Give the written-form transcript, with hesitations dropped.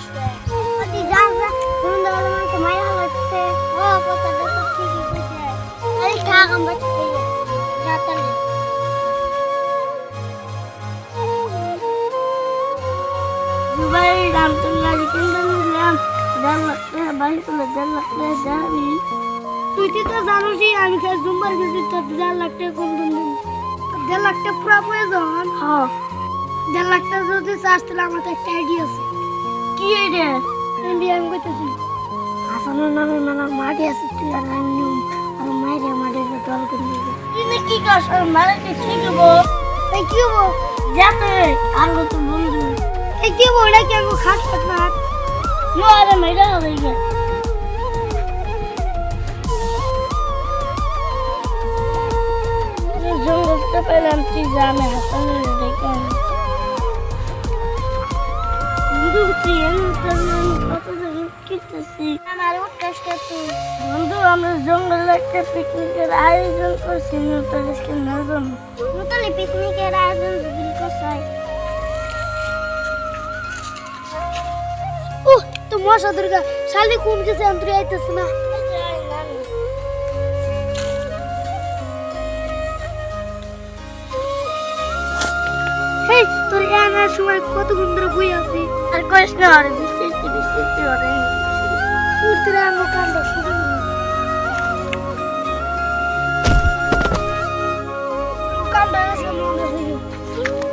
কে তুই জান না বন্ধু বলে মানে মায়া হচ্ছে ও কথা তো ঠিকই কইছে এই থাক আমরা এই যাতালে দুবাই দাম তো লাগি কিন্তু নিলাম দাম লাগবে বাইরে তো দাম লাগবে যাবি তুই তো জানোসই আমি কাজ জুম্বার গেছি তো 1.5 লাখ টাকা কম দিন 1.5 লাখ টাকা পুরো প্রয়োজন হ্যাঁ 1.5 লাখ টাকা যদি চার্জ দিলে আমার তো একটা আইডিয়া আছে কি আইডিয়া আইডিয়া আমি কইতেছি হাসানের নামে মানে মাটি আছে তুই আর আমি আর মাইরে মাটি দল করে নিয়ে তুই কি কাজ আর মারে কি ঠিক হবো এই কি হবো যাতে আর তো বন্ধু এই কি হবো এটা কি আমি খাস না নো আরে মেরা হয়ে গেছে জঙ্গলটা পেলাম তুই জানে হাসানের দেখে বন্ধু তুই কত জায়গায় কিনতেছি আমার উৎকাশটা তুই বন্ধু আমরা জঙ্গলে একটা পিকনিকের আয়োজন করছি নতুনকে নজন নতুন পিকনিকের আয়োজন বিল করছে তো মশা দুর্গা শালি কম গেছে অন্তরে আইতেছে না হেই তোর আনার সময় কত সুন্দর বই আছে আর কইস না আর বিশেষ ওরে উত্তরে আনো কান্দ শুরু কান্দ আছে মনে হয়